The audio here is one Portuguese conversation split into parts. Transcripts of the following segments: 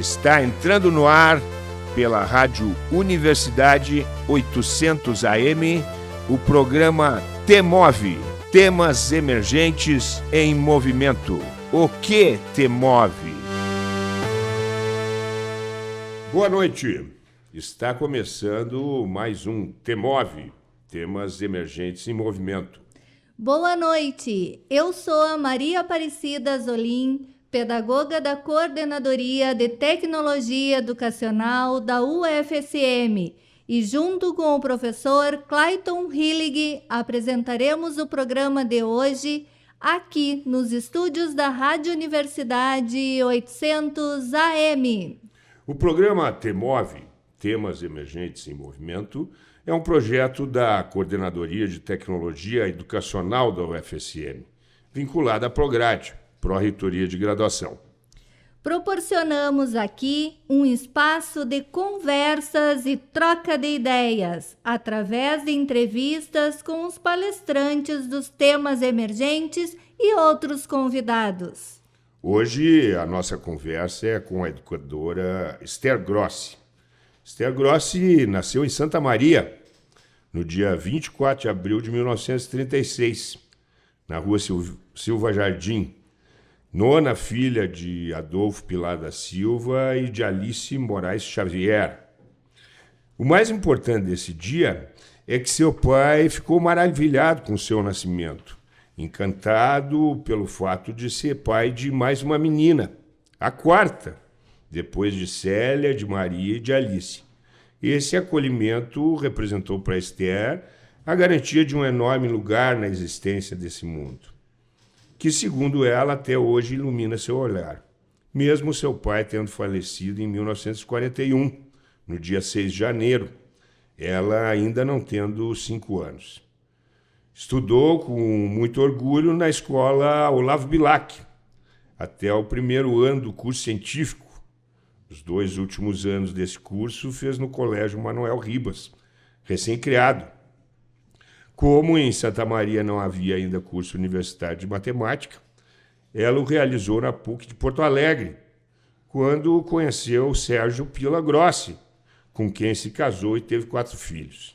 Está entrando no ar pela Rádio Universidade 800 AM o programa T-Move, Temas Emergentes em Movimento. O que te move? Boa noite. Está começando mais um T-Move, Temas Emergentes em Movimento. Boa noite. Eu sou a Maria Aparecida Zolim, pedagoga da Coordenadoria de Tecnologia Educacional da UFSM, e junto com o professor Clayton Hillig apresentaremos o programa de hoje aqui nos estúdios da Rádio Universidade 800 AM. O programa T-Move, Temas Emergentes em Movimento, é um projeto da Coordenadoria de Tecnologia Educacional da UFSM, vinculada à Prograde, Pró-Reitoria de Graduação. Proporcionamos aqui um espaço de conversas e troca de ideias, através de entrevistas com os palestrantes dos temas emergentes e outros convidados. Hoje a nossa conversa é com a educadora Esther Grossi. Esther Grossi nasceu em Santa Maria, no dia 24 de abril de 1936, na rua Silva Jardim, nona filha de Adolfo Pilar da Silva e de Alice Moraes Xavier. O mais importante desse dia é que seu pai ficou maravilhado com seu nascimento, encantado pelo fato de ser pai de mais uma menina, a quarta, depois de Célia, de Maria e de Alice. Esse acolhimento representou para Esther a garantia de um enorme lugar na existência desse mundo, que, segundo ela, até hoje ilumina seu olhar, mesmo seu pai tendo falecido em 1941, no dia 6 de janeiro, ela ainda não tendo 5 anos. Estudou com muito orgulho na escola Olavo Bilac, até o primeiro ano do curso científico. Os 2 últimos anos desse curso fez no Colégio Manuel Ribas, recém-criado. Como em Santa Maria não havia ainda curso universitário de matemática, ela o realizou na PUC de Porto Alegre, quando conheceu Sérgio Pila Grossi, com quem se casou e teve 4 filhos.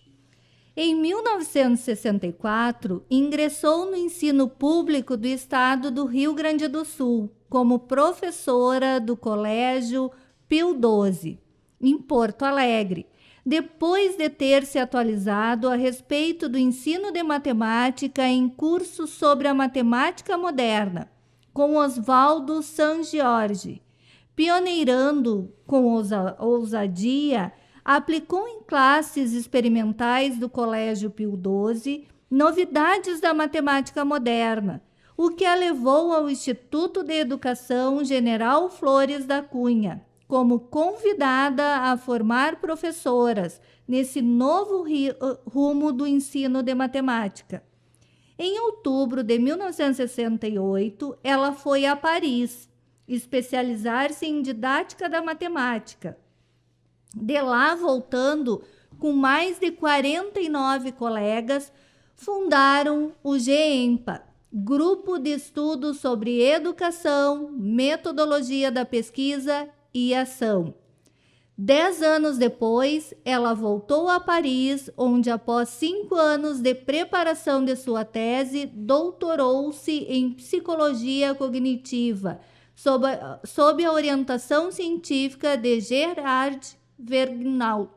Em 1964, ingressou no ensino público do estado do Rio Grande do Sul, como professora do Colégio Pio XII, em Porto Alegre, depois de ter se atualizado a respeito do ensino de matemática em cursos sobre a matemática moderna, com Oswaldo San Giorgi. Pioneirando com ousadia, aplicou em classes experimentais do Colégio Pio XII novidades da matemática moderna, o que a levou ao Instituto de Educação General Flores da Cunha, como convidada a formar professoras nesse novo rumo do ensino de matemática. Em outubro de 1968, ela foi a Paris, especializar-se em didática da matemática. De lá, voltando, com mais de 49 colegas, fundaram o GEMPA, Grupo de Estudos sobre Educação, Metodologia da Pesquisa e Ação. 10 anos depois, ela voltou a Paris, onde, após 5 anos de preparação de sua tese, doutorou-se em Psicologia Cognitiva, sob a orientação científica de Gerard Vergnaud,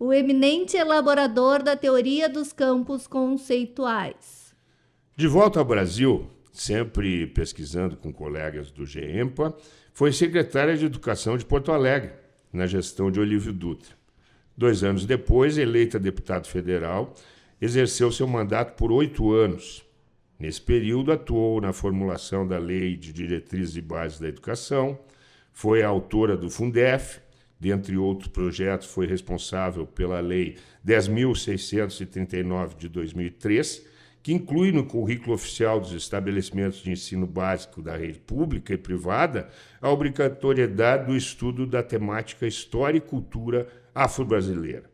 o eminente elaborador da teoria dos campos conceituais. De volta ao Brasil, sempre pesquisando com colegas do GEMPA, foi secretária de Educação de Porto Alegre, na gestão de Olívio Dutra. 2 anos depois, eleita deputado federal, exerceu seu mandato por 8 anos. Nesse período, atuou na formulação da Lei de Diretrizes e Bases da Educação, foi a autora do Fundef, dentre outros projetos, foi responsável pela Lei 10.639 de 2003, que inclui no currículo oficial dos estabelecimentos de ensino básico da rede pública e privada a obrigatoriedade do estudo da temática História e Cultura Afro-Brasileira.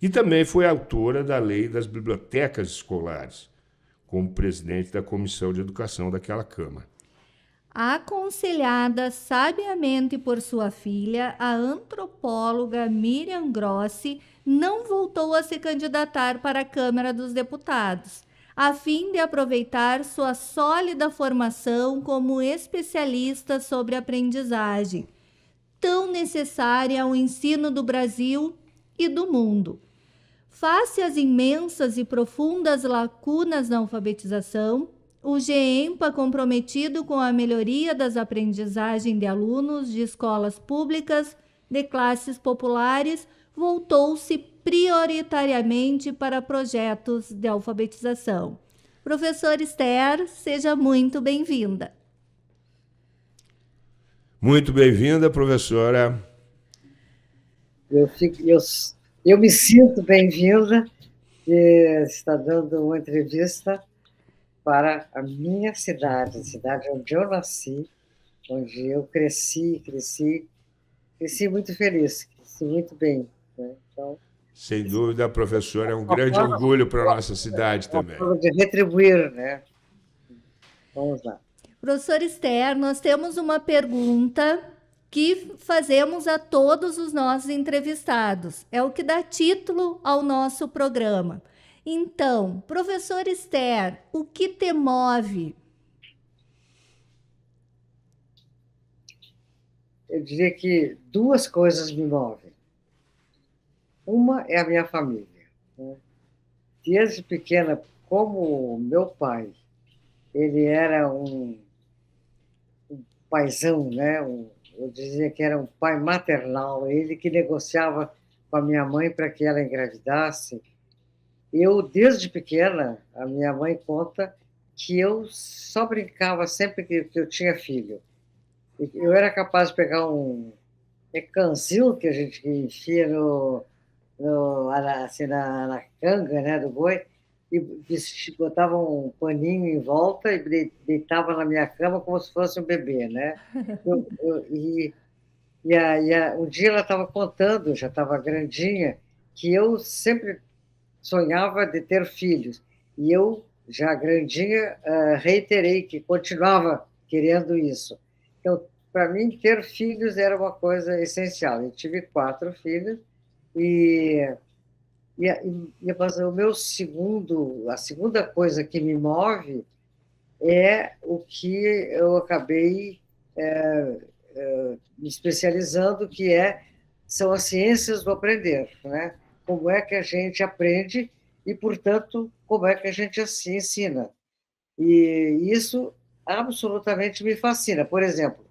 E também foi autora da Lei das Bibliotecas Escolares, como presidente da Comissão de Educação daquela Câmara. Aconselhada sabiamente por sua filha, a antropóloga Miriam Grossi não voltou a se candidatar para a Câmara dos Deputados, a fim de aproveitar sua sólida formação como especialista sobre aprendizagem, tão necessária ao ensino do Brasil e do mundo. Face às imensas e profundas lacunas na alfabetização, o GEMPA, comprometido com a melhoria das aprendizagens de alunos de escolas públicas de classes populares, voltou-se prioritariamente para projetos de alfabetização. Professora Esther, seja muito bem-vinda. Muito bem-vinda, professora. Eu me sinto bem-vinda de estar dando uma entrevista para a minha cidade, a cidade onde eu nasci, onde eu cresci muito feliz, cresci muito bem, né? Então, sem dúvida, a professora é um grande orgulho para a nossa cidade também. De retribuir, né? Vamos lá. Professora Esther, nós temos uma pergunta que fazemos a todos os nossos entrevistados. É o que dá título ao nosso programa. Então, professora Esther, o que te move? Eu diria que duas coisas me movem. Uma é a minha família, né? Desde pequena, como meu pai, ele era um paizão, né? Eu dizia que era um pai maternal, ele que negociava com a minha mãe para que ela engravidasse. Eu, desde pequena, a minha mãe conta que eu só brincava sempre que eu tinha filho. Eu era capaz de pegar um canzil que a gente enfia assim, na canga, né, do boi, e botava um paninho em volta e deitava na minha cama como se fosse um bebê, né? Um dia ela estava contando, já estava grandinha, que eu sempre sonhava de ter filhos. E eu, já grandinha, reiterei que continuava querendo isso. Então, para mim, ter filhos era uma coisa essencial. Eu tive 4 filhos mas a segunda coisa que me move é o que eu acabei me especializando, que são as ciências do aprender, né? Como é que a gente aprende e, portanto, como é que a gente se ensina. E isso absolutamente me fascina. Por exemplo,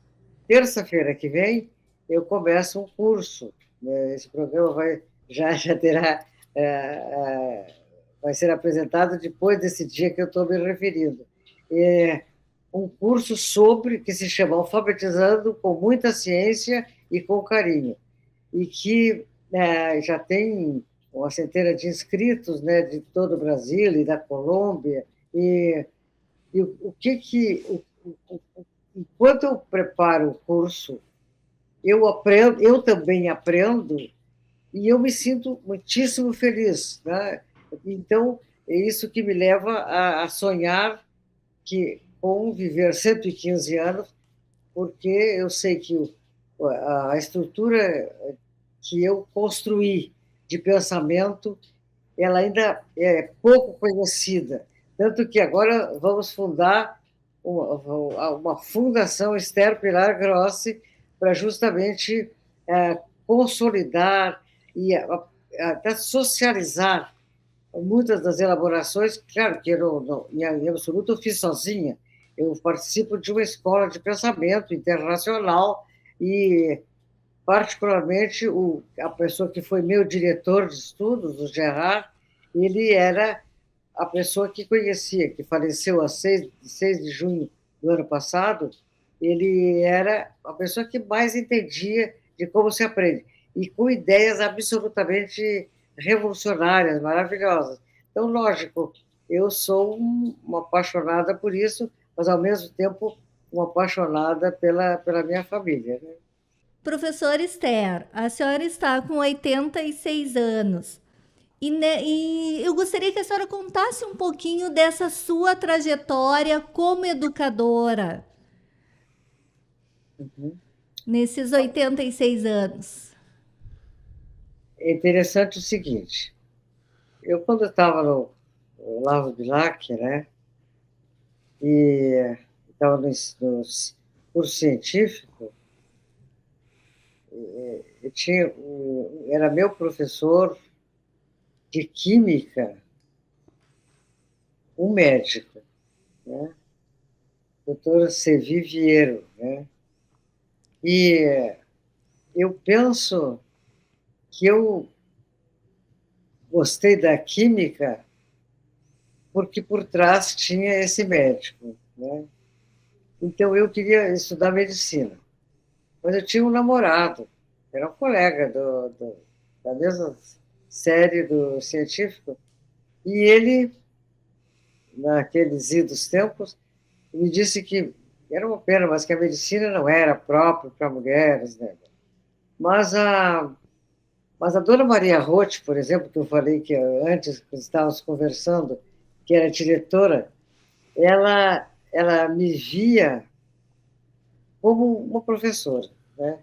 terça-feira que vem eu começo um curso, né? Esse programa já terá vai ser apresentado depois desse dia que eu estou me referindo. Um curso que se chama Alfabetizando com muita ciência e com carinho, e que já tem uma centena de inscritos, né, de todo o Brasil e da Colômbia. Enquanto eu preparo o curso, eu também aprendo, e eu me sinto muitíssimo feliz, né? Então, é isso que me leva a sonhar com viver 115 anos, porque eu sei que a estrutura que eu construí de pensamento, ela ainda é pouco conhecida. Tanto que agora vamos fundar uma fundação Esther Pilar Grossi para justamente consolidar e até socializar muitas das elaborações. Claro que em absoluto, eu fiz sozinha. Eu participo de uma escola de pensamento internacional e, particularmente, a pessoa que foi meu diretor de estudos, o Gerard, ele era a pessoa que conhecia, que faleceu a 6 de junho do ano passado. Ele era a pessoa que mais entendia de como se aprende, e com ideias absolutamente revolucionárias, maravilhosas. Então, lógico, eu sou uma apaixonada por isso, mas, ao mesmo tempo, uma apaixonada pela minha família, né? Professora Esther, a senhora está com 86 anos. E eu gostaria que a senhora contasse um pouquinho dessa sua trajetória como educadora. nesses 86 anos? É interessante o seguinte, eu quando estava no Olavo Bilac, né, e estava no curso científico, eu tinha, era meu professor de química, um médico, né, doutor Sevi Vieiro, né, e eu penso que eu gostei da química porque por trás tinha esse médico, né? Então eu queria estudar medicina, mas eu tinha um namorado, era um colega da mesma série do científico, e ele, naqueles idos tempos, me disse que era uma pena, mas que a medicina não era própria para mulheres, né? Mas a dona Maria Roth, por exemplo, que eu falei que antes, que estávamos conversando, que era diretora, ela me via como uma professora, né?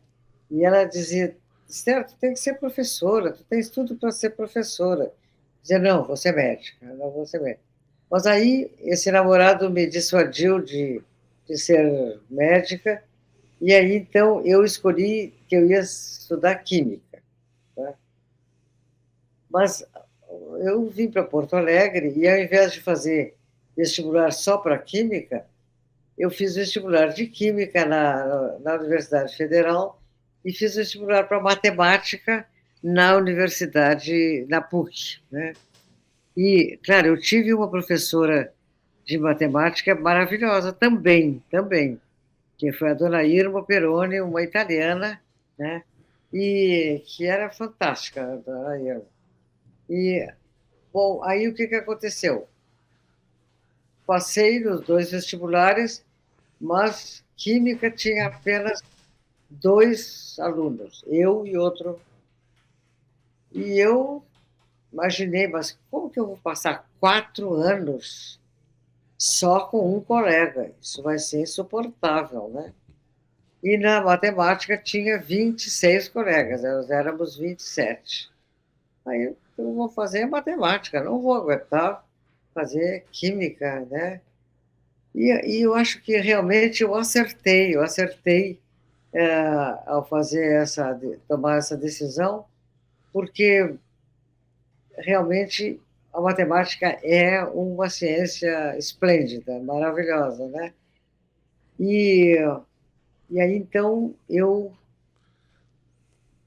E ela dizia, Esther, tu tem que ser professora, tu tens tudo para ser professora. Eu dizia, não, vou ser médica, não vou ser médica. Mas aí esse namorado me dissuadiu de ser médica, e aí então eu escolhi que eu ia estudar química, né? Mas eu vim para Porto Alegre e, ao invés de fazer vestibular só para química, eu fiz vestibular de química na Universidade Federal e fiz vestibular para matemática na Universidade, na PUC, né? E, claro, eu tive uma professora de matemática maravilhosa também, que foi a dona Irma Peroni, uma italiana, né? E que era fantástica, a dona Irma. E, bom, aí o que aconteceu? Passei nos dois vestibulares, mas química tinha apenas 2 alunos, eu e outro. E eu imaginei, mas como que eu vou passar 4 anos só com um colega? Isso vai ser insuportável, né? E na matemática tinha 26 colegas, nós éramos 27. Aí eu vou fazer matemática, não vou aguentar fazer química, né? E eu acho que realmente eu acertei ao tomar essa decisão, porque realmente a matemática é uma ciência esplêndida, maravilhosa, né? E, e aí, então,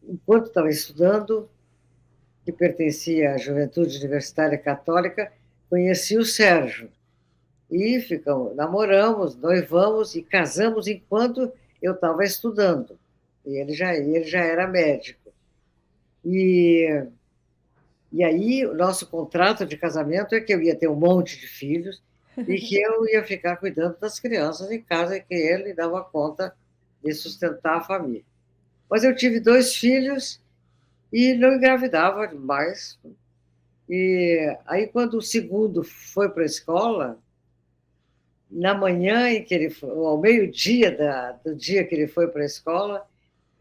enquanto estava estudando, que pertencia à Juventude Universitária Católica, conheci o Sérgio. E namoramos, noivamos e casamos enquanto eu estava estudando. E ele já era médico. E aí, o nosso contrato de casamento é que eu ia ter um monte de filhos e que eu ia ficar cuidando das crianças em casa e que ele dava conta de sustentar a família. Mas eu tive 2 filhos e não engravidava mais. E aí, quando o segundo foi para a escola, na manhã em que ele foi, ao meio-dia do dia que ele foi para a escola,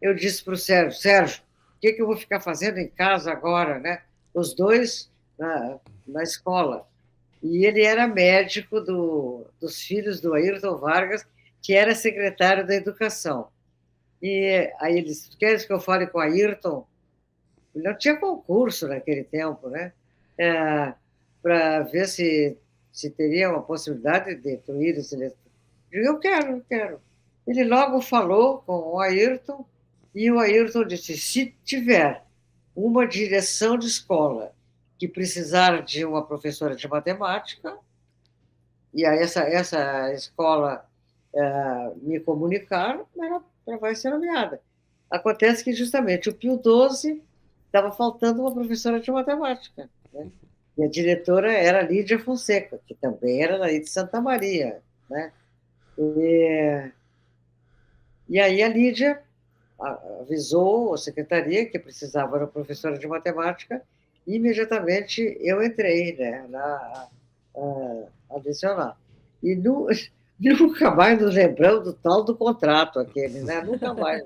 eu disse para o Sérgio, o que eu vou ficar fazendo em casa agora, né? Os dois na escola. E ele era médico dos filhos do Ayrton Vargas, que era secretário da Educação. E aí ele disse, queres que eu fale com o Ayrton? Não tinha concurso naquele tempo, né? Para ver se teria uma possibilidade de incluir os eleitores. Eu quero. Ele logo falou com o Ayrton, e o Ayrton disse, se tiver uma direção de escola que precisar de uma professora de matemática, e aí essa escola me comunicar, ela vai ser nomeada. Acontece que justamente o Pio XII estava faltando uma professora de matemática, né? E a diretora era a Lídia Fonseca, que também era daí de Santa Maria, né? E aí a Lídia avisou a secretaria que precisava de uma professora de matemática e imediatamente eu entrei, né, a adicionar. E Nunca mais nos lembramos do tal do contrato aquele, né? Nunca mais.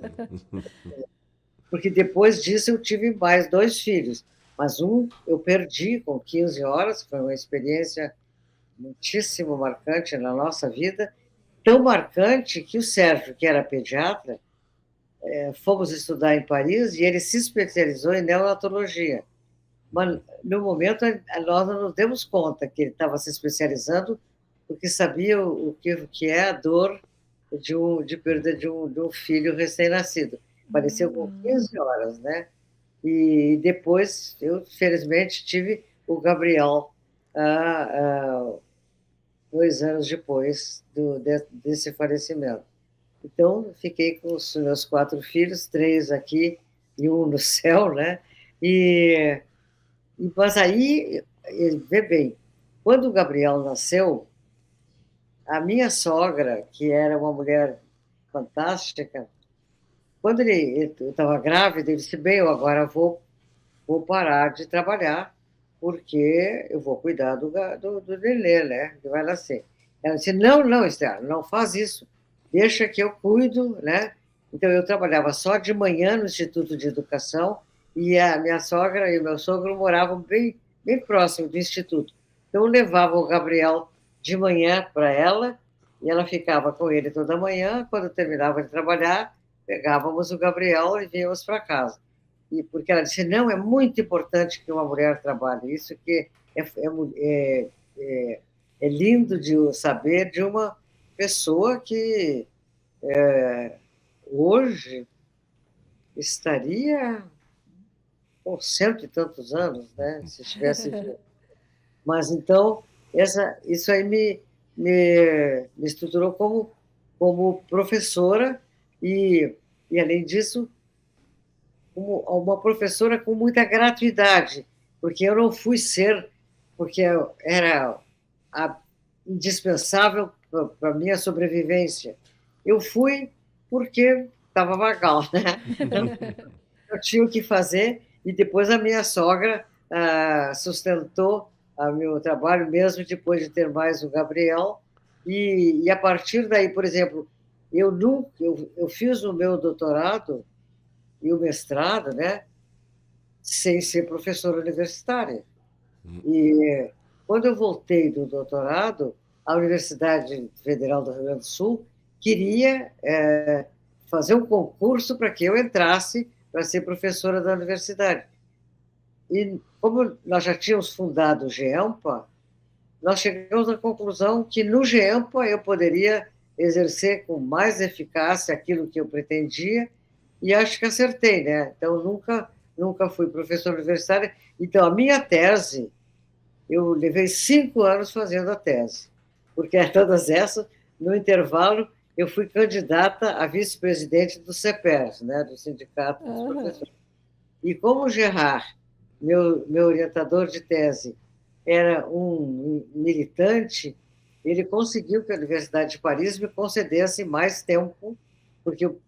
Porque depois disso eu tive mais 2 filhos, mas um eu perdi com 15 horas, foi uma experiência muitíssimo marcante na nossa vida, tão marcante que o Sérgio, que era pediatra, fomos estudar em Paris e ele se especializou em neonatologia. Mas, no momento, nós não nos demos conta que ele estava se especializando porque sabia o que é a dor de perda de um filho recém-nascido. Faleceu com 15 horas, né? E depois, eu, felizmente, tive o Gabriel, 2 anos depois desse falecimento. Então, fiquei com os meus 4 filhos, 3 aqui e um no céu, né? Mas aí, vê bem, quando o Gabriel nasceu, a minha sogra, que era uma mulher fantástica, quando eu estava grávida, ele disse, bem, eu agora vou parar de trabalhar, porque eu vou cuidar do nenê, né, que vai nascer. Ela disse, não, não, Esther, não faz isso, deixa que eu cuido, né? Então, eu trabalhava só de manhã no Instituto de Educação, e a minha sogra e o meu sogro moravam bem, bem próximo do Instituto. Então, eu levava o Gabriel de manhã para ela, e ela ficava com ele toda manhã. Quando terminava de trabalhar, pegávamos o Gabriel e víamos para casa. E porque ela disse, não, é muito importante que uma mulher trabalhe. Isso que é lindo de saber de uma pessoa que hoje estaria com 100 e tantos anos, né? Se estivesse vivo. Mas então isso aí me estruturou como professora e além disso como uma professora com muita gratuidade, porque eu não fui ser porque era indispensável para a minha sobrevivência. Eu fui porque estava vagal, né? Então, eu tinha o que fazer, e depois a minha sogra sustentou o meu trabalho, mesmo depois de ter mais o Gabriel, e a partir daí, por exemplo, eu fiz o meu doutorado e o mestrado, né, sem ser professora universitária. E quando eu voltei do doutorado, a Universidade Federal do Rio Grande do Sul queria fazer um concurso para que eu entrasse para ser professora da universidade. E como nós já tínhamos fundado o GEMPA, nós chegamos à conclusão que no GEMPA eu poderia exercer com mais eficácia aquilo que eu pretendia, e acho que acertei, né? Então, nunca fui professora universitária. Então, a minha tese, eu levei 5 anos fazendo a tese, porque todas essas, no intervalo, eu fui candidata a vice-presidente do CEPERS, né, do Sindicato dos Professores. E como o Gerard, meu orientador de tese, era um militante, ele conseguiu que a Universidade de Paris me concedesse mais tempo, porque eu,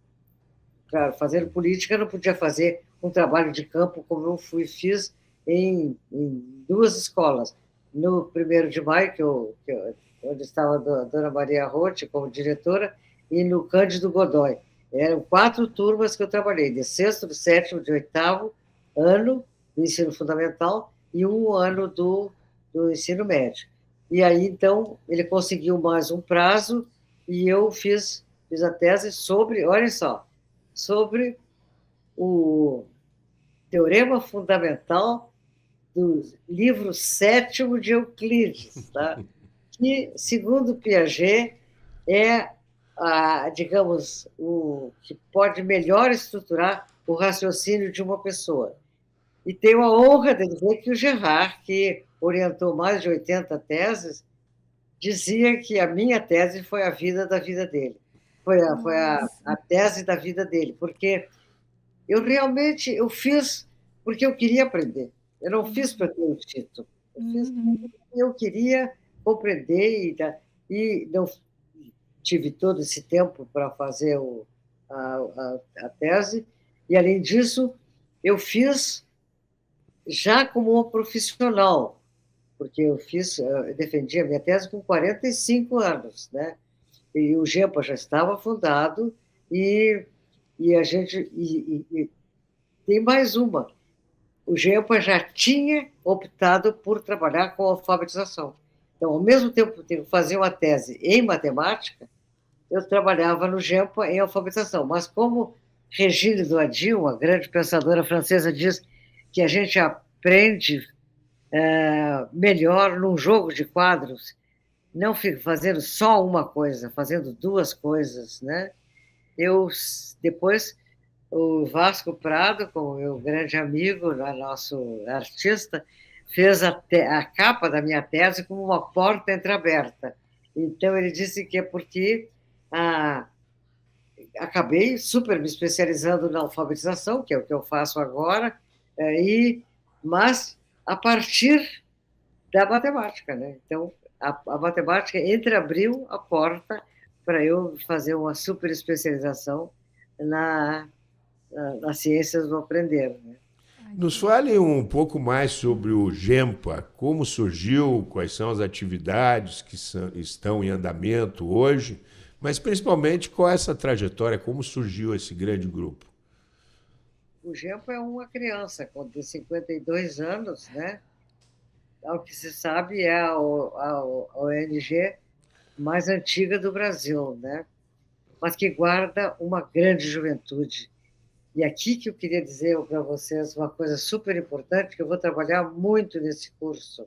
claro, fazendo política, não podia fazer um trabalho de campo como eu fiz em 2 escolas. No 1º de Maio, onde estava a Dona Maria Roth como diretora, e no Cândido Godoy. Eram 4 turmas que eu trabalhei, de 6º, de 7º, de 8º ano do ensino fundamental e 1 ano do ensino médio. E aí, então, ele conseguiu mais um prazo e eu fiz a tese sobre, olha só, sobre o teorema fundamental do livro 7º de Euclides, tá? Que, segundo Piaget, é, digamos, o que pode melhor estruturar o raciocínio de uma pessoa. E tenho a honra de dizer que o Gerard, que orientou mais de 80 teses, dizia que a minha tese foi a vida da vida dele. Foi a tese da vida dele, porque eu realmente fiz porque eu queria aprender. Eu não fiz para ter o título. Eu fiz porque eu queria compreender e não tive todo esse tempo para fazer a tese. E, além disso, eu fiz já como uma profissional, porque eu defendi a minha tese com 45 anos, né? E o GEMPA já estava fundado e a gente... E tem mais uma. O GEMPA já tinha optado por trabalhar com alfabetização. Então, ao mesmo tempo que eu fazia uma tese em matemática, eu trabalhava no GEMPA em alfabetização. Mas como Regine Doadil, uma grande pensadora francesa, diz que a gente aprende melhor num jogo de quadros, não fico fazendo só uma coisa, fazendo duas coisas, né? Eu, depois, o Vasco Prado, como meu grande amigo, nosso artista, fez a capa da minha tese como uma porta entreaberta. Então, ele disse que é porque acabei super me especializando na alfabetização, que é o que eu faço agora, mas a partir da matemática, né? Então, a matemática entreabriu a porta para eu fazer uma super especialização nas ciências do aprender, né? Nos fale um pouco mais sobre o GEMPA, como surgiu, quais são as atividades que estão em andamento hoje, mas principalmente qual é essa trajetória, como surgiu esse grande grupo. O GEMPA é uma criança com 52 anos, né? Ao que se sabe, é a ONG mais antiga do Brasil, né? Mas que guarda uma grande juventude. E aqui que eu queria dizer para vocês uma coisa super importante, que eu vou trabalhar muito nesse curso.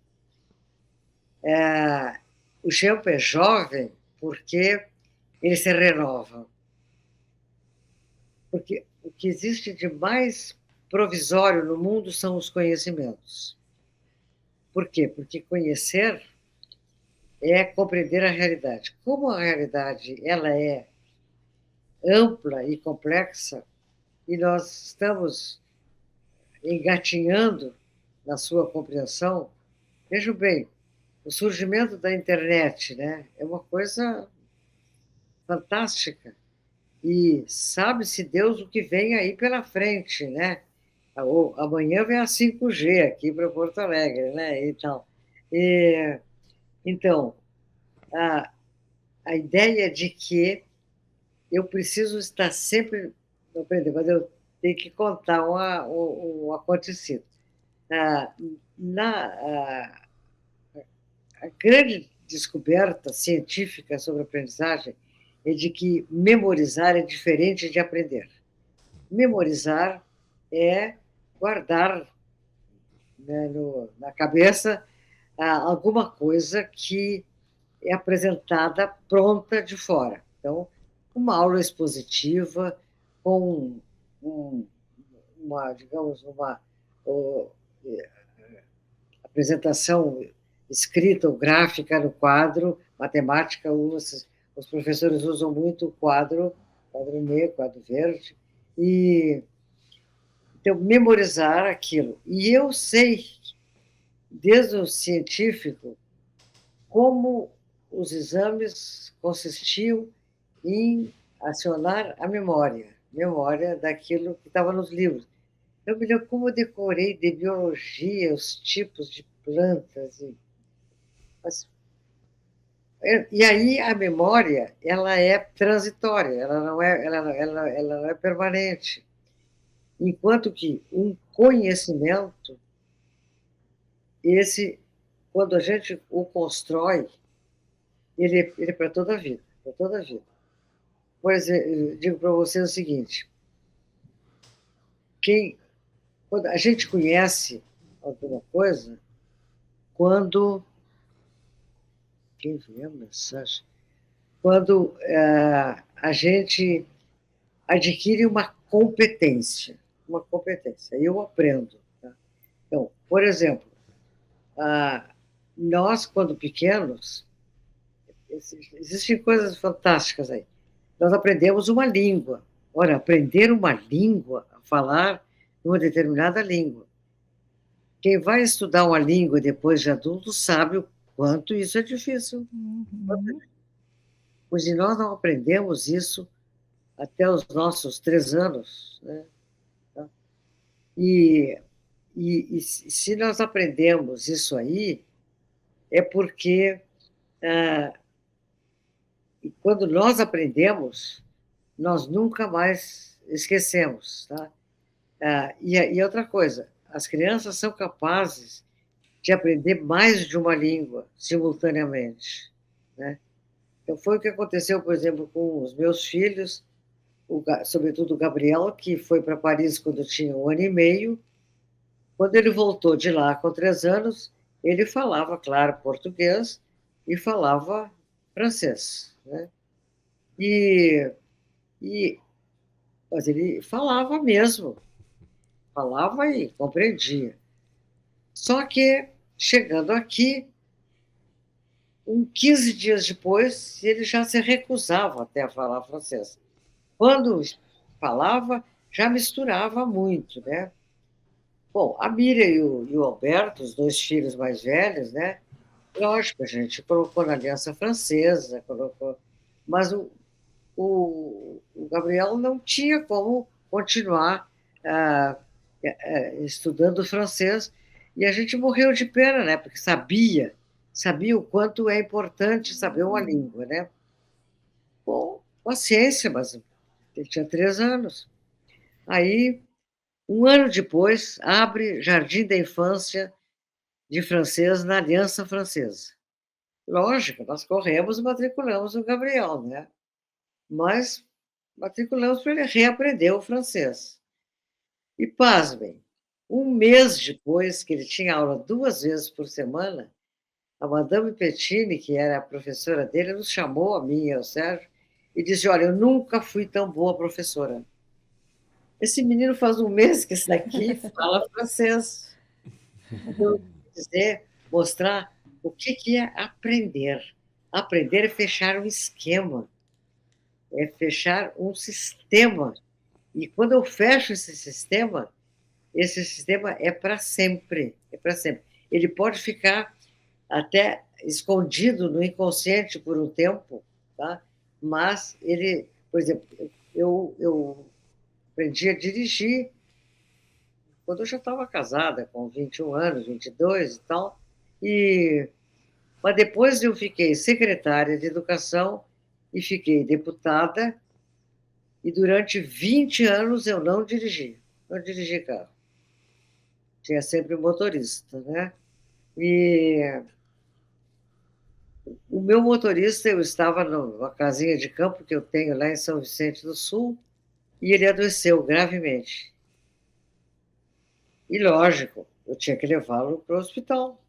O GEMPA é jovem porque ele se renova. Porque o que existe de mais provisório no mundo são os conhecimentos. Por quê? Porque conhecer é compreender a realidade. Como a realidade ela é ampla e complexa, e nós estamos engatinhando na sua compreensão, vejam bem, o surgimento da internet, né, é uma coisa fantástica. E sabe-se Deus o que vem aí pela frente, né? Amanhã vem a 5G aqui para Porto Alegre, né? Então, a ideia de que eu preciso estar sempre aprendendo, mas eu tenho que contar um acontecido. A grande descoberta científica sobre aprendizagem é de que memorizar é diferente de aprender. Memorizar é guardar, né, na cabeça alguma coisa que é apresentada pronta de fora. Então, uma aula expositiva com digamos, uma apresentação escrita ou gráfica no quadro, matemática, os professores usam muito o quadro negro, quadro verde, e então memorizar aquilo. E eu sei, desde o científico, como os exames consistiam em acionar a memória daquilo que estava nos livros. Eu me lembro como eu decorei de biologia, os tipos de plantas. E aí a memória ela é transitória, ela não é permanente. Enquanto que um conhecimento, quando a gente o constrói, ele é para toda a vida, para toda a vida. Por exemplo, eu digo para vocês o seguinte: quando a gente conhece alguma coisa, quando a gente adquire uma competência, eu aprendo. Tá? Então, por exemplo, nós, quando pequenos, existem coisas fantásticas aí. Nós aprendemos uma língua. Ora, aprender uma língua, falar uma determinada língua. Quem vai estudar uma língua depois de adulto sabe o quanto isso é difícil. Uhum. Pois e nós não aprendemos isso até os nossos 3 anos. Né? E se nós aprendemos isso aí, é porque E quando nós aprendemos, nós nunca mais esquecemos, tá? E outra coisa, as crianças são capazes de aprender mais de uma língua simultaneamente, né? Então, foi o que aconteceu, por exemplo, com os meus filhos, sobretudo o Gabriel, que foi para Paris quando tinha 1 ano e meio. Quando ele voltou de lá com 3 anos, ele falava, claro, português e falava francês, né? E, mas ele falava mesmo, falava e compreendia. Só que, chegando aqui, 15 dias depois, ele já se recusava até a falar francês. Quando falava, já misturava muito, né? Bom, a Miriam e o Alberto, os 2 filhos mais velhos, né? Lógico, a gente colocou na Aliança Francesa, mas o Gabriel não tinha como continuar estudando francês, e a gente morreu de pena, né? Porque sabia o quanto é importante saber uma língua, né? Bom, paciência, mas ele tinha 3 anos. Aí, 1 ano depois, abre Jardim da Infância de francês na Aliança Francesa. Lógico, nós corremos e matriculamos o Gabriel, né? Mas matriculamos para ele reaprender o francês. E, pasmem, 1 mês depois, que ele tinha aula 2 vezes por semana, a Madame Pettini, que era a professora dele, nos chamou, a mim e ao Sérgio, e disse: olha, eu nunca fui tão boa professora. Esse menino faz 1 mês que esse daqui fala francês. Então, mostrar o que é aprender. Aprender é fechar um esquema, é fechar um sistema. E quando eu fecho esse sistema é para sempre, é para sempre. Ele pode ficar até escondido no inconsciente por um tempo, tá? Mas ele, por exemplo, eu aprendi a dirigir quando eu já estava casada, com 21 anos, 22 e tal, mas depois eu fiquei secretária de educação e fiquei deputada, e durante 20 anos eu não dirigi carro. Tinha sempre um motorista, né? E o meu motorista, eu estava numa casinha de campo que eu tenho lá em São Vicente do Sul, e ele adoeceu gravemente. E, lógico, eu tinha que levá-lo para o hospital.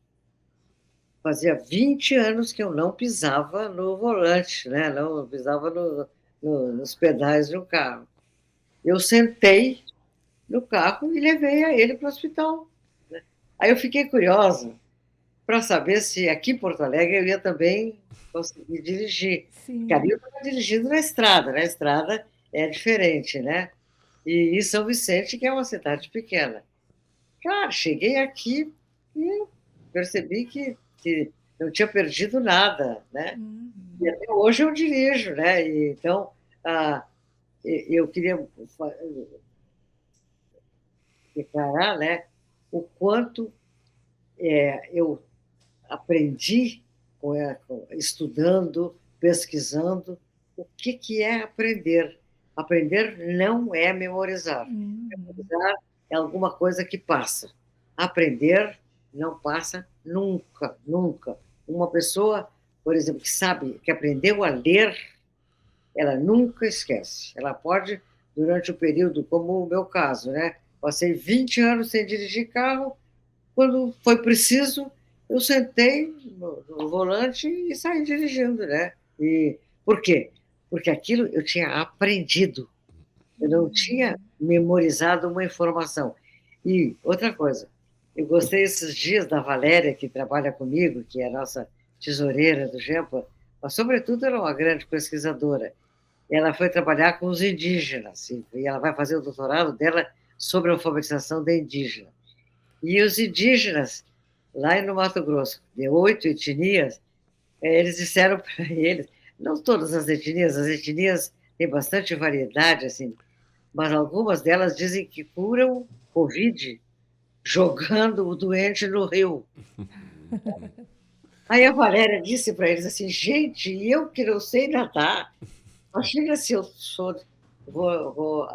Fazia 20 anos que eu não pisava no volante, né? Não pisava nos pedais de um carro. Eu sentei no carro e levei ele para o hospital, né? Aí eu fiquei curiosa para saber se aqui em Porto Alegre eu ia também conseguir dirigir. Sim. Porque ali eu estava dirigindo na estrada, né? A estrada é diferente, né? E em São Vicente, que é uma cidade pequena. Cara, cheguei aqui e percebi que não tinha perdido nada, né? E até hoje eu dirijo, né? E, então, eu queria declarar, né, o quanto eu aprendi estudando, pesquisando, o que é aprender. Aprender não é memorizar. Memorizar é alguma coisa que passa. Aprender não passa nunca, nunca. Uma pessoa, por exemplo, que sabe, que aprendeu a ler, ela nunca esquece. Ela pode, durante o período, como o meu caso, né? Passei 20 anos sem dirigir carro. Quando foi preciso, eu sentei no volante e saí dirigindo, né? E por quê? Porque aquilo eu tinha aprendido. Eu não tinha memorizado uma informação. E outra coisa, eu gostei esses dias da Valéria, que trabalha comigo, que é a nossa tesoureira do GEMPA, mas, sobretudo, ela é uma grande pesquisadora. Ela foi trabalhar com os indígenas, e ela vai fazer o doutorado dela sobre a alfabetização da indígena. E os indígenas, lá no Mato Grosso, de 8 etnias, eles disseram para eles, não todas as etnias têm bastante variedade, assim, mas algumas delas dizem que curam Covid jogando o doente no rio. Aí a Valéria disse para eles assim, gente, eu que não sei nadar, imagina se eu vou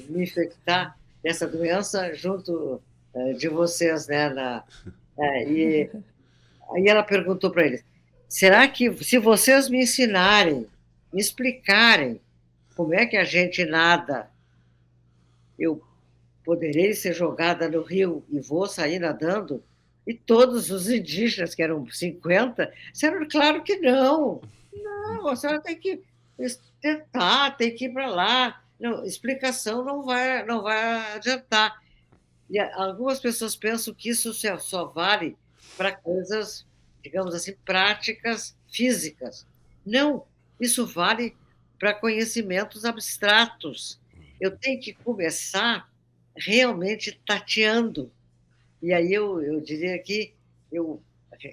me infectar dessa doença junto de vocês, né? E aí ela perguntou para eles, será que se vocês me ensinarem, me explicarem como é que a gente nada, eu poderei ser jogada no rio e vou sair nadando? E todos os indígenas, que eram 50, disseram, claro que não. Não, a senhora tem que tentar, tem que ir para lá. Não, explicação não vai adiantar. E algumas pessoas pensam que isso só vale para coisas, digamos assim, práticas físicas. Não, isso vale para conhecimentos abstratos. Eu tenho que começar realmente tateando. E aí eu diria que eu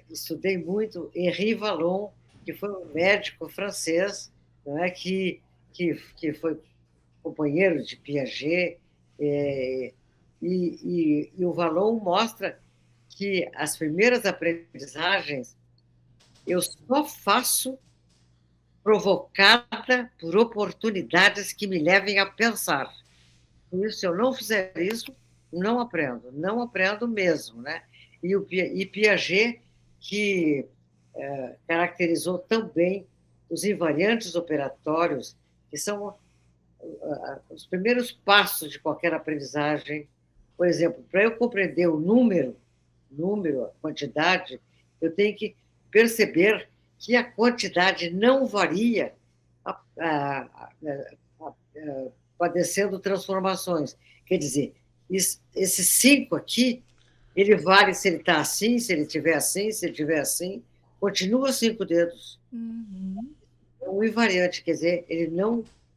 estudei muito Henri Vallon, que foi um médico francês, não é, que foi companheiro de Piaget, e o Vallon mostra que as primeiras aprendizagens eu só faço provocada por oportunidades que me levem a pensar. E se eu não fizer isso, não aprendo mesmo, né? E Piaget, que caracterizou também os invariantes operatórios, que são os primeiros passos de qualquer aprendizagem. Por exemplo, para eu compreender o número, a quantidade, eu tenho que perceber que a quantidade não varia padecendo transformações. Quer dizer, esse 5 aqui, ele vale se ele está assim, se ele estiver assim, se ele estiver assim, continua 5 dedos. É um invariante, quer dizer, ele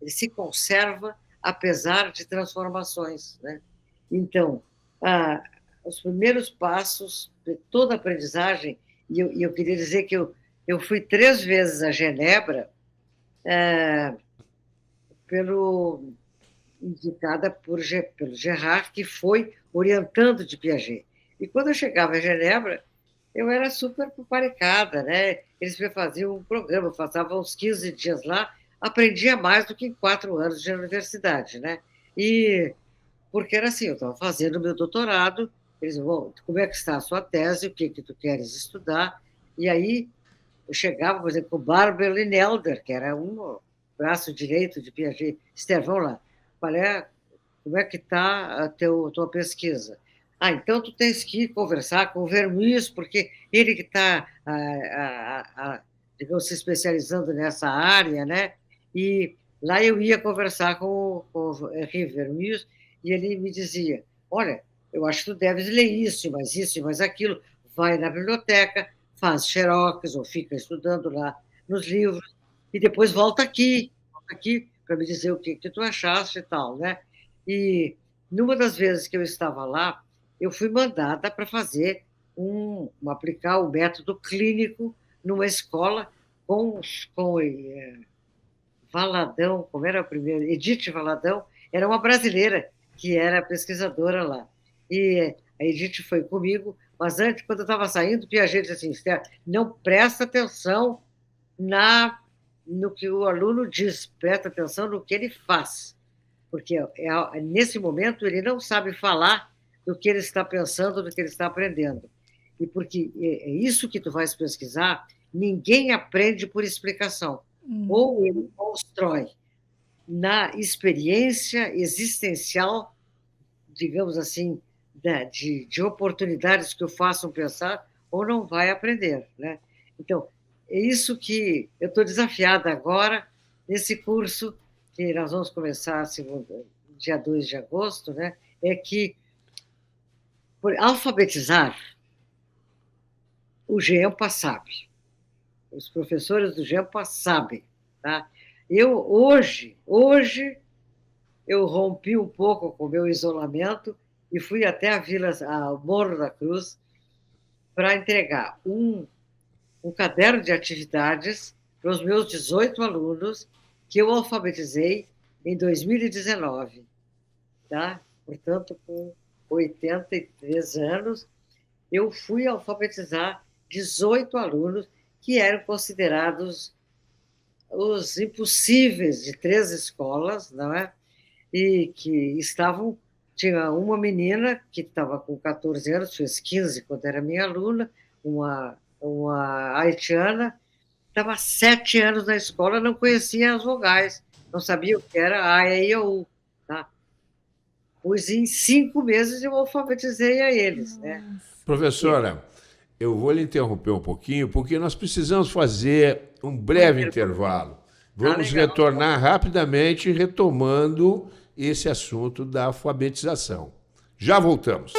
se conserva apesar de transformações, né? Então, os primeiros passos de toda a aprendizagem, e eu queria dizer que eu fui 3 vezes a Genebra, indicada pelo Gerard, que foi orientando de Piaget. E quando eu chegava em Genebra, eu era super paparicada, né? Eles me faziam um programa, eu passava uns 15 dias lá, aprendia mais do que em 4 anos de universidade, né? E porque era assim, eu estava fazendo meu doutorado, eles diziam, como é que está a sua tese, o que tu queres estudar? E aí eu chegava, por exemplo, com o Barbel Linelder, que era um braço direito de Piaget, Estevão lá, como é que está a tua pesquisa? Então tu tens que conversar com o Vermes, porque ele que está, digamos, se especializando nessa área, né? E lá eu ia conversar com o Henri Vermes, e ele me dizia, olha, eu acho que tu deves ler isso e mais aquilo, vai na biblioteca, faz xerox ou fica estudando lá nos livros, e depois volta aqui para me dizer o que tu achaste e tal, né? E numa das vezes que eu estava lá, eu fui mandada para fazer aplicar o método clínico numa escola com Valadão, como era a primeira? Edith Valadão, era uma brasileira que era pesquisadora lá. E a Edith foi comigo, mas antes, quando eu estava saindo, Piaget disse assim, Esther, não presta atenção no que o aluno diz, presta atenção no que ele faz, porque nesse momento ele não sabe falar do que ele está pensando, do que ele está aprendendo. E porque é isso que tu vais pesquisar, ninguém aprende por explicação. Ou ele constrói na experiência existencial, digamos assim, de oportunidades que o façam pensar, ou não vai aprender, né? Então, é isso que eu estou desafiada agora, nesse curso, que nós vamos começar dia 2 de agosto, né? É que, por alfabetizar, o GEMPA sabe. Os professores do GEMPA sabem, tá? Hoje, eu rompi um pouco com o meu isolamento e fui até ao Morro da Cruz, para entregar um caderno de atividades para os meus 18 alunos, que eu alfabetizei em 2019. Tá? Portanto, com 83 anos, eu fui alfabetizar 18 alunos que eram considerados os impossíveis de 3 escolas, não é? E que estavam... Tinha uma menina que estava com 14 anos, fez 15 quando era minha aluna, uma haitiana, estava há 7 anos na escola, não conhecia as vogais, não sabia o que era A, E, I, O, U. Tá? Pois em 5 meses eu alfabetizei a eles. Né? Professora, eu vou lhe interromper um pouquinho, porque nós precisamos fazer um breve intervalo. Vamos retornar rapidamente, retomando esse assunto da alfabetização. Já voltamos.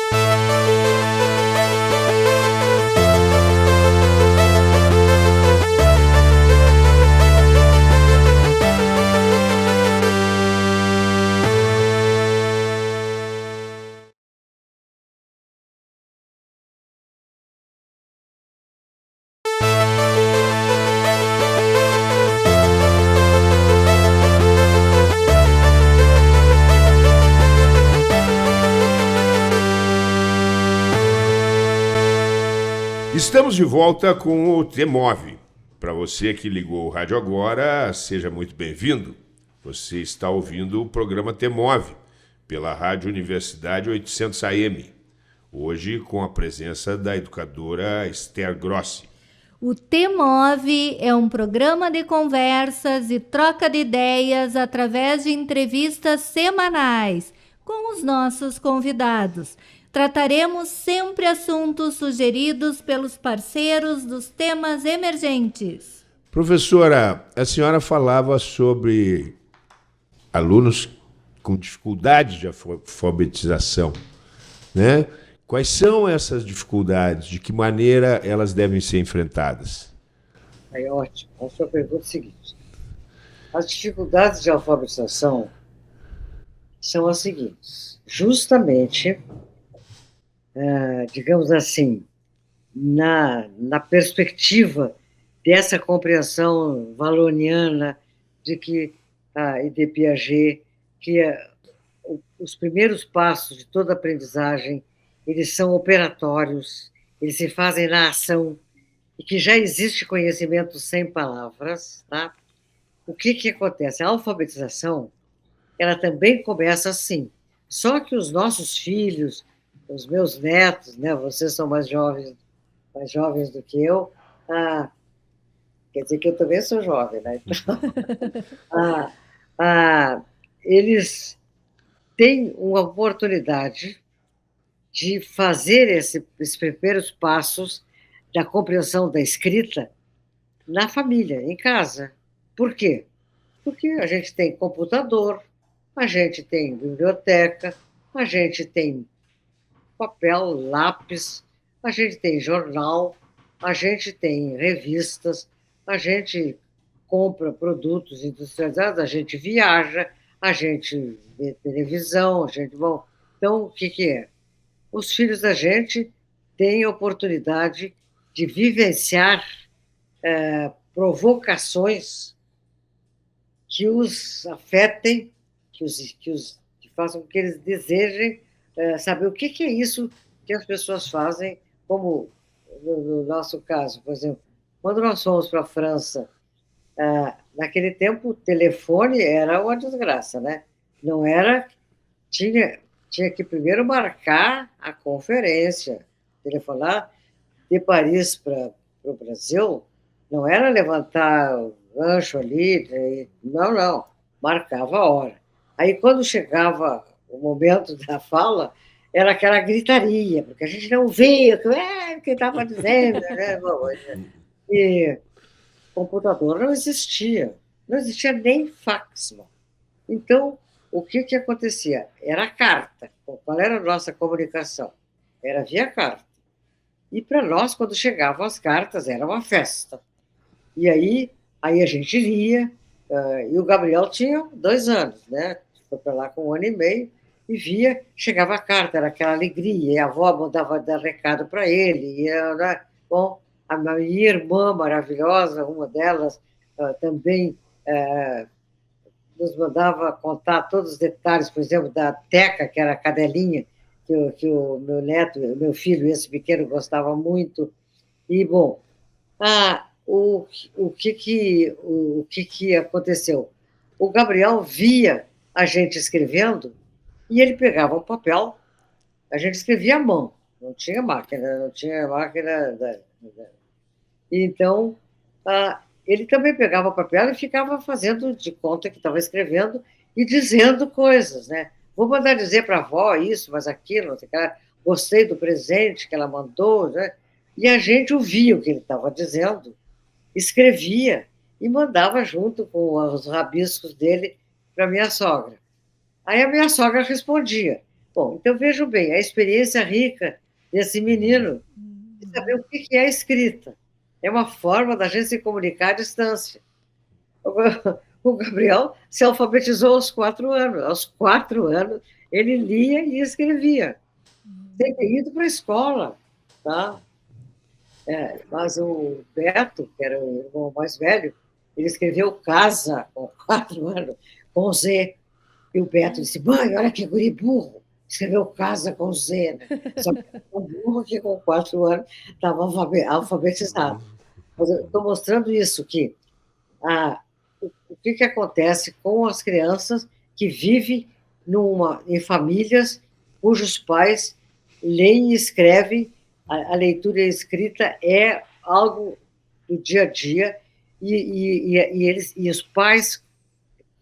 Estamos de volta com o TEMOV. Para você que ligou o rádio agora, seja muito bem-vindo. Você está ouvindo o programa TEMOV pela Rádio Universidade 800 AM. Hoje com a presença da educadora Esther Grossi. O TEMOV é um programa de conversas e troca de ideias através de entrevistas semanais com os nossos convidados. Trataremos sempre assuntos sugeridos pelos parceiros dos temas emergentes. Professora, a senhora falava sobre alunos com dificuldade de alfabetização, né? Quais são essas dificuldades? De que maneira elas devem ser enfrentadas? É ótimo. A sua pergunta é a seguinte. As dificuldades de alfabetização são as seguintes. Justamente... digamos assim, na perspectiva dessa compreensão valoniana e de Piaget, que os primeiros passos de toda aprendizagem, eles são operatórios, eles se fazem na ação, e que já existe conhecimento sem palavras. Tá? O que acontece? A alfabetização, ela também começa assim, só que os nossos filhos, os meus netos, né? Vocês são mais jovens do que eu, quer dizer que eu também sou jovem, né? Então, eles têm uma oportunidade de fazer esses primeiros passos da compreensão da escrita na família, em casa. Por quê? Porque a gente tem computador, a gente tem biblioteca, a gente tem papel, lápis, a gente tem jornal, a gente tem revistas, a gente compra produtos industrializados, a gente viaja, a gente vê televisão, Bom, então, o que é? Os filhos da gente têm a oportunidade de vivenciar provocações que os afetem, que façam com que eles desejem saber o que é isso que as pessoas fazem, como no nosso caso, por exemplo, quando nós fomos para a França, naquele tempo o telefone era uma desgraça, né? Não era... Tinha que primeiro marcar a conferência, telefonar de Paris para o Brasil, não era levantar o gancho ali, não, marcava a hora. Aí, quando chegava o momento da fala, era aquela gritaria, porque a gente não via o que estava dizendo. Né? E computador não existia nem fax. Então, o que acontecia? Era a carta. Qual era a nossa comunicação? Era via carta. E para nós, quando chegavam as cartas, era uma festa. E aí a gente lia, e o Gabriel tinha 2 anos, né? Foi para lá com 1 ano e meio, e via, chegava a carta, era aquela alegria, e a avó mandava dar recado para ele. Bom, a minha irmã maravilhosa, uma delas, também nos mandava contar todos os detalhes, por exemplo, da Teca, que era a cadelinha, que o meu neto, meu filho, esse pequeno, gostava muito. E, bom, o que aconteceu? O Gabriel via a gente escrevendo e ele pegava um papel, a gente escrevia à mão, não tinha máquina, Então, ele também pegava o papel e ficava fazendo de conta que estava escrevendo e dizendo coisas, né? Vou mandar dizer para a avó isso, mas aquilo, gostei do presente que ela mandou, né? E a gente ouvia o que ele estava dizendo, escrevia e mandava junto com os rabiscos dele para minha sogra. Aí a minha sogra respondia. Bom, então vejam bem, a experiência rica desse menino de saber o que é a escrita. É uma forma da gente se comunicar à distância. O Gabriel se alfabetizou aos 4 anos. Aos 4 anos, ele lia e escrevia, sem ter ido para a escola. Tá? Mas o Beto, que era o irmão mais velho, ele escreveu casa com 4 anos, com Z. E o Beto disse, mãe, olha que guri burro, escreveu casa com Z. Né? Só que o burro que com 4 anos estava alfabetizado. Mas eu estou mostrando isso, que o que acontece com as crianças que vivem em famílias cujos pais leem e escrevem. A leitura e a escrita é algo do dia a dia e os pais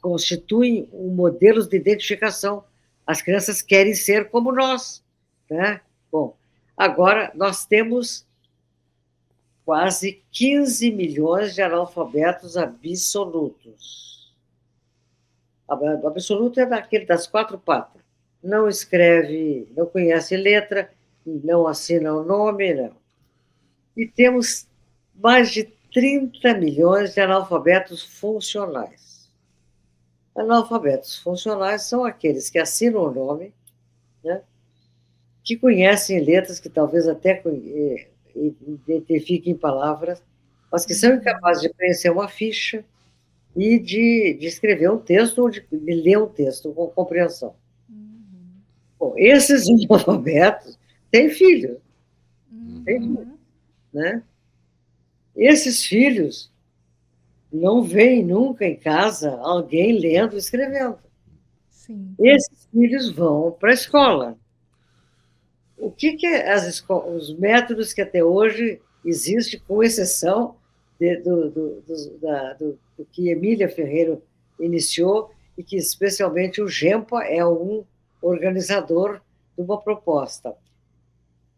constituem modelos de identificação. As crianças querem ser como nós. Né? Bom, agora nós temos quase 15 milhões de analfabetos absolutos. O absoluto é daquele das 4 patas. Não escreve, não conhece letra, não assina o nome, não. E temos mais de 30 milhões de analfabetos funcionais. Analfabetos funcionais são aqueles que assinam o nome, né, que conhecem letras, que talvez até identifiquem palavras, mas que são incapazes de preencher uma ficha e de escrever um texto ou de ler um texto com compreensão. Bom, esses analfabetos têm filhos. Têm filhos, né? Esses filhos não veem nunca em casa alguém lendo e escrevendo. Sim. Esses filhos vão para a escola. O que os métodos que até hoje existem, com exceção do que Emília Ferreira iniciou, e que especialmente o GEMPA é um organizador de uma proposta.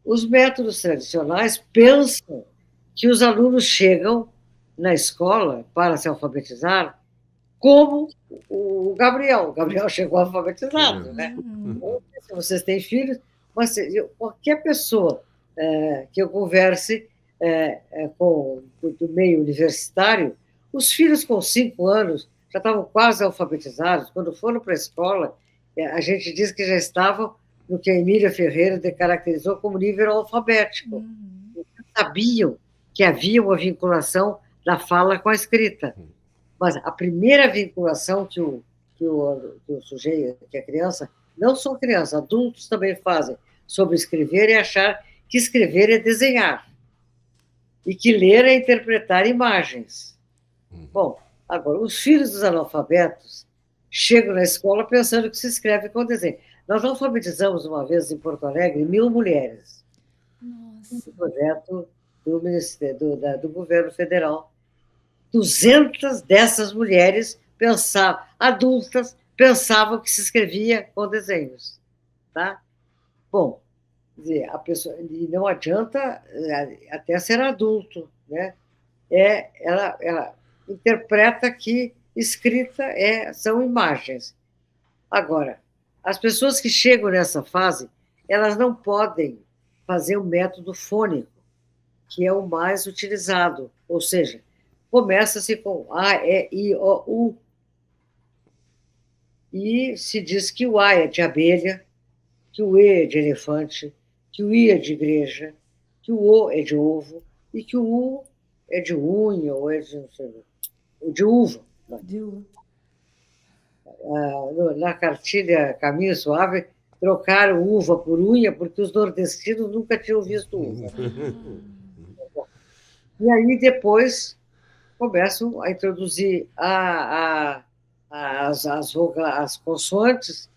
Os métodos tradicionais pensam que os alunos chegam na escola para se alfabetizar como o Gabriel. O Gabriel chegou alfabetizado, né? Não sei se vocês têm filhos, mas qualquer pessoa que eu converse do meio universitário, os filhos com 5 anos já estavam quase alfabetizados. Quando foram para a escola, a gente diz que já estavam no que a Emília Ferreira caracterizou como nível alfabético. Sabiam que havia uma vinculação da fala com a escrita. Mas a primeira vinculação que o sujeito, que a criança, não só criança, adultos também fazem, sobre escrever, é achar que escrever é desenhar e que ler é interpretar imagens. Bom, agora, os filhos dos analfabetos chegam na escola pensando que se escreve com desenho. Nós alfabetizamos uma vez em Porto Alegre 1.000 mulheres. Nossa. Um projeto do governo federal. 200 dessas mulheres adultas, pensavam que se escrevia com desenhos. Tá? Bom, a pessoa, e não adianta até ser adulto, né? Ela interpreta que escrita são imagens. Agora, as pessoas que chegam nessa fase, elas não podem fazer o método fônico, que é o mais utilizado, ou seja, começa-se com A, E, I, O, U, e se diz que o A é de abelha, que o E é de elefante, que o I é de igreja, que o O é de ovo, e que o U é de unha, ou é de uva. De uva. Na cartilha Caminho Suave, trocaram uva por unha, porque os nordestinos nunca tinham visto uva. E aí depois começam a introduzir as consoantes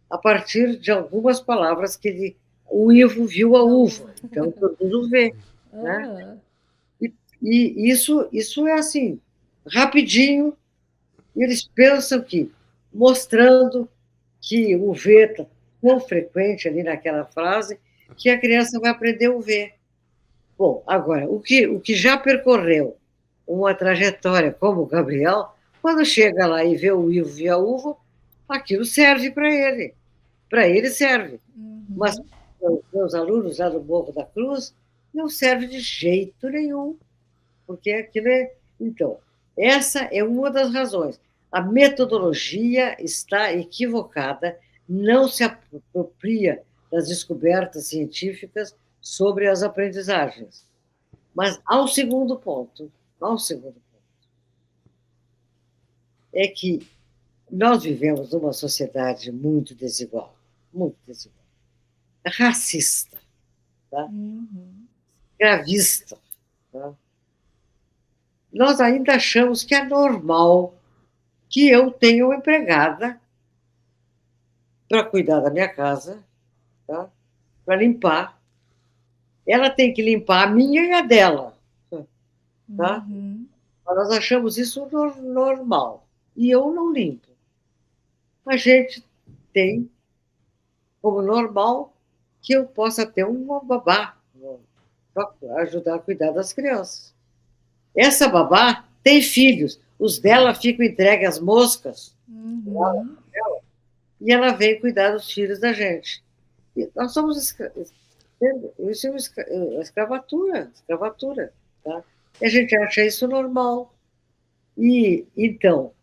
a partir de algumas palavras que o Ivo viu a uva, então introduz o V, né? Ah, E isso é assim, rapidinho, e eles pensam que, mostrando que o V está tão frequente ali naquela frase, que a criança vai aprender o V. Bom, agora, o que já percorreu uma trajetória como o Gabriel, quando chega lá e vê o Ivo e a uva, aquilo serve para ele. Para ele serve. Mas uhum, os meus alunos lá do Morro da Cruz não serve de jeito nenhum, porque aquilo é. Então, essa é uma das razões. A metodologia está equivocada, não se apropria das descobertas científicas sobre as aprendizagens. Mas ao segundo ponto, é que nós vivemos numa sociedade muito desigual, racista, tá? uhum, Gravista. Tá? Nós ainda achamos que é normal que eu tenha uma empregada para cuidar da minha casa, tá? Para limpar. Ela tem que limpar a minha e a dela. Tá? uhum, Nós achamos isso normal. E eu não limpo. A gente tem como normal que eu possa ter uma babá para ajudar a cuidar das crianças. Essa babá tem filhos, os dela ficam entregues às moscas uhum. e ela vem cuidar dos filhos da gente. E nós somos isso é uma escravatura, tá? E a gente acha isso normal. E então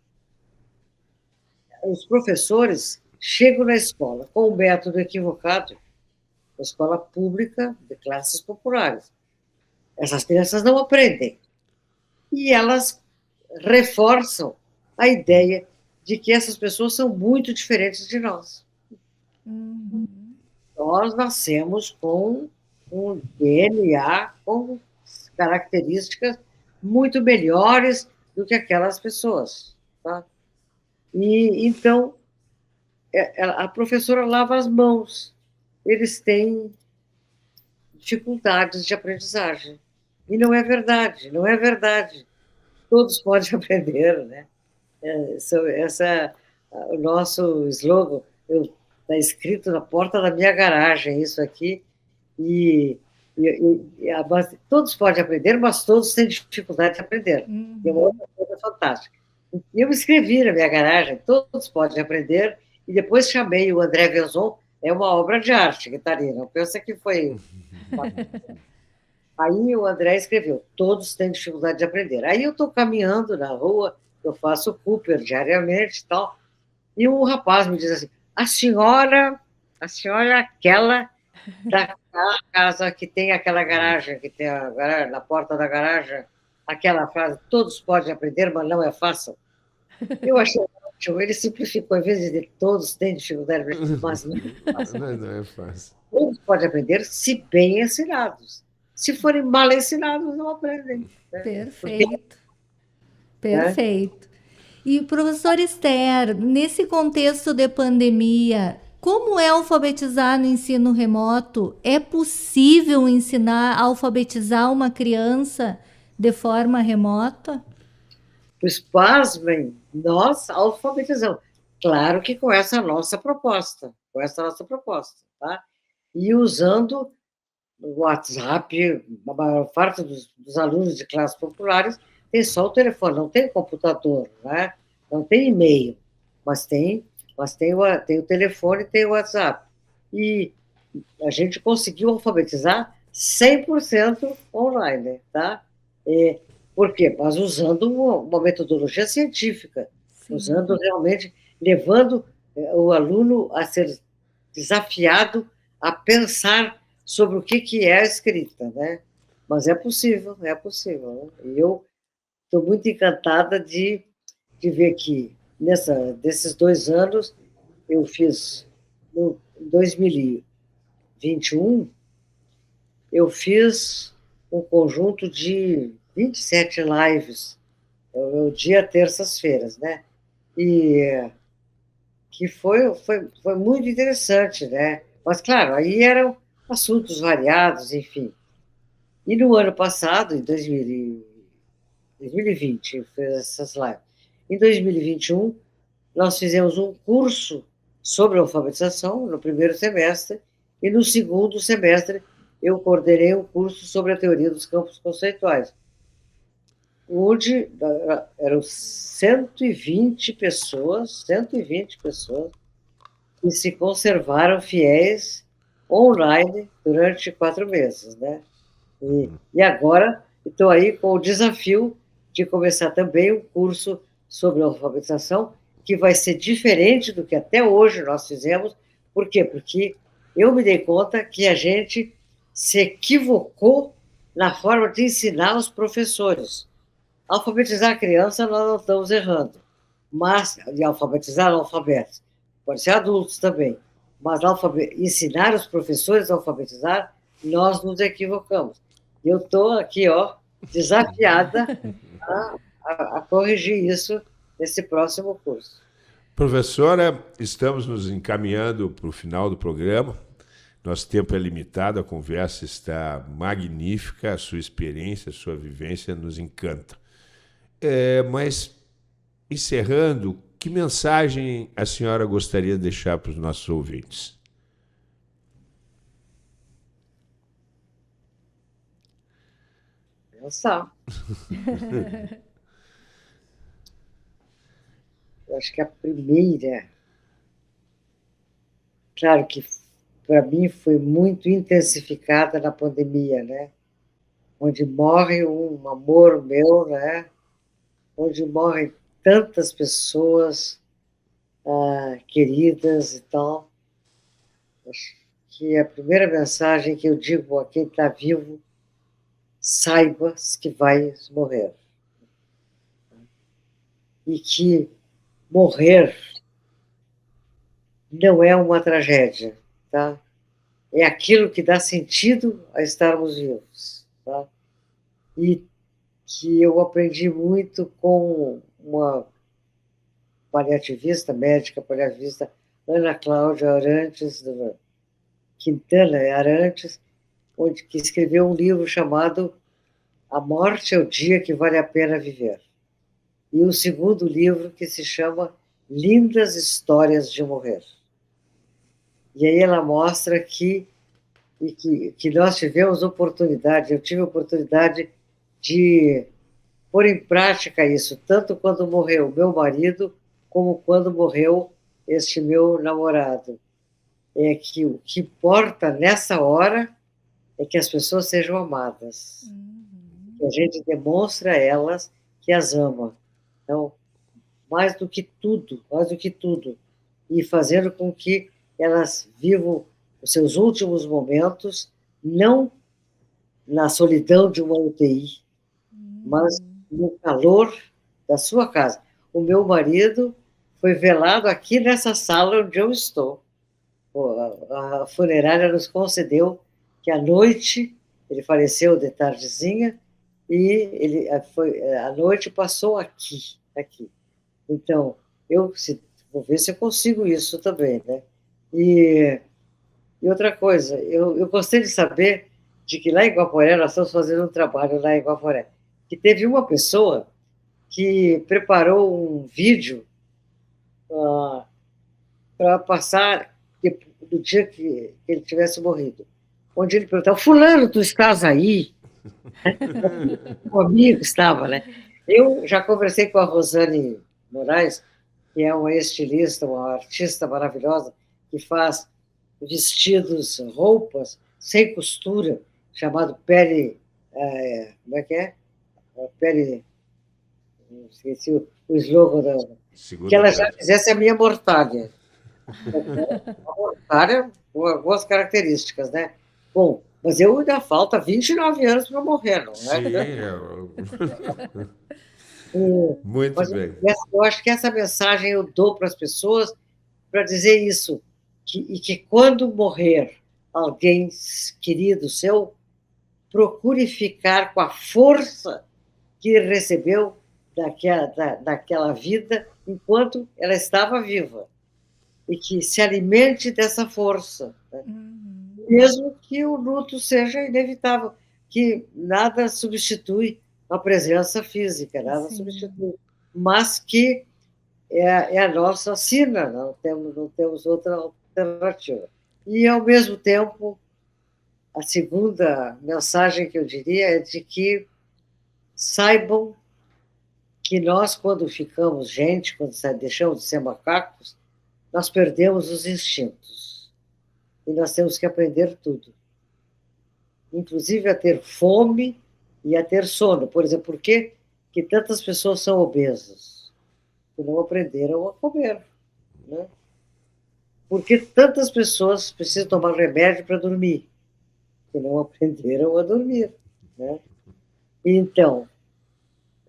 os professores chegam na escola com um método equivocado, na escola pública de classes populares. Essas crianças não aprendem. E elas reforçam a ideia de que essas pessoas são muito diferentes de nós. Uhum. Nós nascemos com um DNA com características muito melhores do que aquelas pessoas. Tá? E então a professora lava as mãos. Eles têm dificuldades de aprendizagem. E não é verdade, não é verdade. Todos podem aprender, né? Essa é o nosso slogan. Está escrito na porta da minha garagem, isso aqui. E, todos podem aprender, mas todos têm dificuldade de aprender. E é uma Uhum. outra coisa fantástica. E eu escrevi na minha garagem, todos podem aprender, e depois chamei o André Vezon, é uma obra de arte, Catarina. Não pensa que foi. Aí o André escreveu, todos têm dificuldade de aprender. Aí eu estou caminhando na rua, eu faço Cooper diariamente e tal, e um rapaz me diz assim, a senhora é aquela da casa que tem aquela garagem, que tem a garagem, na porta da garagem, aquela frase, todos podem aprender, mas não é fácil. Eu achei ótimo, ele simplificou, em vez de dizer todos têm dificuldade, mas não é fácil. Não é fácil. Todos podem aprender se bem ensinados. Se forem mal ensinados, não aprendem. Né? Porque, Perfeito, né? perfeito. E professor Esther, nesse contexto de pandemia, como é alfabetizar no ensino remoto? É possível ensinar a alfabetizar uma criança de forma remota? Pois, pasmem, nós alfabetizamos. Claro que com essa nossa proposta, tá? E usando o WhatsApp, a maior parte dos alunos de classes populares tem só o telefone, não tem computador, né? Não tem e-mail, mas tem o telefone e tem o WhatsApp. E a gente conseguiu alfabetizar 100% online, tá? É, por quê? Mas usando uma metodologia científica, Sim. usando realmente, levando o aluno a ser desafiado a pensar sobre o que é a escrita, né? Mas é possível, é possível. Né? E eu estou muito encantada de ver que desses 2 anos eu fiz, no 2021, eu fiz um conjunto de 27 lives, é o dia terças-feiras, né? E que foi muito interessante, né? Mas, claro, aí eram assuntos variados, enfim. E no ano passado, em 2020, eu fiz essas lives. Em 2021, nós fizemos um curso sobre alfabetização no primeiro semestre, e no segundo semestre eu coordenei um curso sobre a teoria dos campos conceituais, onde eram 120 pessoas que se conservaram fiéis online durante 4 meses, né? E agora estou aí com o desafio de começar também um curso sobre alfabetização, que vai ser diferente do que até hoje nós fizemos. Por quê? Porque eu me dei conta que a gente se equivocou na forma de ensinar os professores. Alfabetizar a criança, nós não estamos errando, mas de alfabetizar analfabetos, pode ser adultos também, mas ensinar os professores a alfabetizar, nós nos equivocamos. Eu estou aqui, ó, desafiada a corrigir isso nesse próximo curso. Professora, estamos nos encaminhando para o final do programa. Nosso tempo é limitado, a conversa está magnífica, a sua experiência, a sua vivência nos encanta. Mas, encerrando, que mensagem a senhora gostaria de deixar para os nossos ouvintes? Pensar. Eu acho que a primeira, claro que para mim foi muito intensificada na pandemia, né? Onde morre um amor meu, né? Onde morrem tantas pessoas queridas e tal. Acho que a primeira mensagem que eu digo a quem está vivo: saiba que vai morrer. E que morrer não é uma tragédia, tá? É aquilo que dá sentido a estarmos vivos, tá? E que eu aprendi muito com uma paliativista, médica paliativista, Ana Cláudia Arantes, Quintana Arantes, que escreveu um livro chamado A Morte é o Dia que Vale a Pena Viver. E o segundo livro, que se chama Lindas Histórias de Morrer. E aí ela mostra que nós tivemos oportunidade, eu tive oportunidade de pôr em prática isso, tanto quando morreu meu marido, como quando morreu este meu namorado. É que o que importa nessa hora é que as pessoas sejam amadas. Que a gente demonstre a elas que as ama. Então, mais do que tudo, e fazendo com que elas vivam os seus últimos momentos, não na solidão de uma UTI, mas no calor da sua casa. O meu marido foi velado aqui nessa sala onde eu estou. A funerária nos concedeu que à noite, ele faleceu de tardezinha, e a noite passou aqui. Então, vou ver se eu consigo isso também, né? E outra coisa, eu gostei de saber de que lá em Guaporé, nós estamos fazendo um trabalho lá em Guaporé, que teve uma pessoa que preparou um vídeo para passar no dia que ele tivesse morrido, onde ele perguntava: fulano, tu estás aí? Um amigo estava, né? Eu já conversei com a Rosane Moraes, que é uma estilista, uma artista maravilhosa, que faz vestidos, roupas sem costura, chamado pele... como é que é? Pele... Esqueci o slogan da... Que ela já fizesse a minha mortalha. A mortalha com algumas características, né? Bom, mas eu ainda falta 29 anos para morrer, não é? Sim, muito bem. Eu acho que essa mensagem eu dou para as pessoas para dizer isso, que quando morrer alguém querido seu, procure ficar com a força que recebeu daquela vida enquanto ela estava viva, e que se alimente dessa força, né? Mesmo que o luto seja inevitável, que nada substitui a presença física, nada substitui, mas que é a nossa sina, não temos outra alternativa. E, ao mesmo tempo, a segunda mensagem que eu diria é de que saibam que nós, quando ficamos gente, quando deixamos de ser macacos, nós perdemos os instintos. E nós temos que aprender tudo. Inclusive a ter fome e a ter sono. Por exemplo, por que tantas pessoas são obesas? Porque não aprenderam a comer, né? Por que tantas pessoas precisam tomar remédio para dormir? Porque não aprenderam a dormir, né? Então,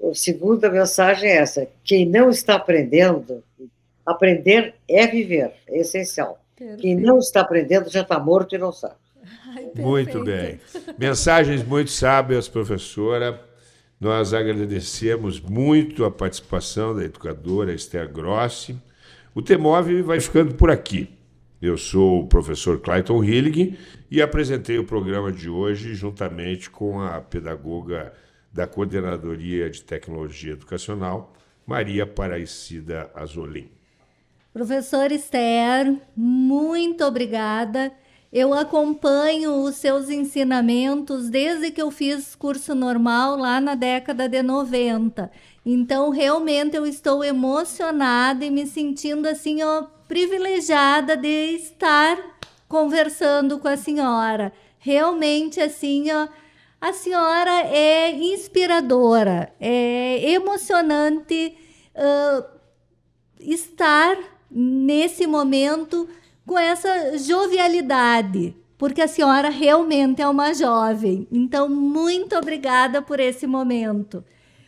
a segunda mensagem é essa: quem não está aprendendo, aprender é viver, é essencial. Perfeito. Quem não está aprendendo já está morto e não sabe. Ai, muito bem. Mensagens muito sábias, professora. Nós agradecemos muito a participação da educadora Esther Grossi. O TEMOV vai ficando por aqui. Eu sou o professor Clayton Hillig e apresentei o programa de hoje juntamente com a pedagoga da Coordenadoria de Tecnologia Educacional, Maria Paraicida Azolim. Professora Esther, muito obrigada. Eu acompanho os seus ensinamentos desde que eu fiz curso normal lá na década de 90. Então, realmente, eu estou emocionada e me sentindo assim, ó, privilegiada de estar conversando com a senhora. Realmente, assim, ó, a senhora é inspiradora, é emocionante estar nesse momento com essa jovialidade, porque a senhora realmente é uma jovem. Então, muito obrigada por esse momento.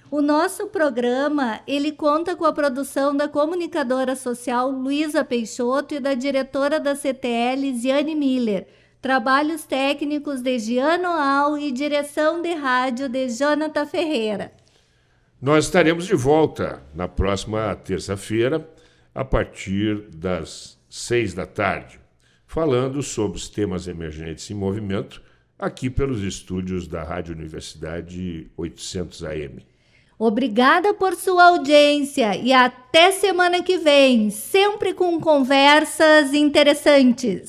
O nosso programa, ele conta com a produção da comunicadora social Luísa Peixoto e da diretora da CTL, Ziane Miller. Trabalhos técnicos de Giano Al e direção de rádio de Jonathan Ferreira. Nós estaremos de volta na próxima terça-feira, a partir das 18h, falando sobre os temas emergentes em movimento, aqui pelos estúdios da Rádio Universidade 800 AM. Obrigada por sua audiência e até semana que vem, sempre com conversas interessantes.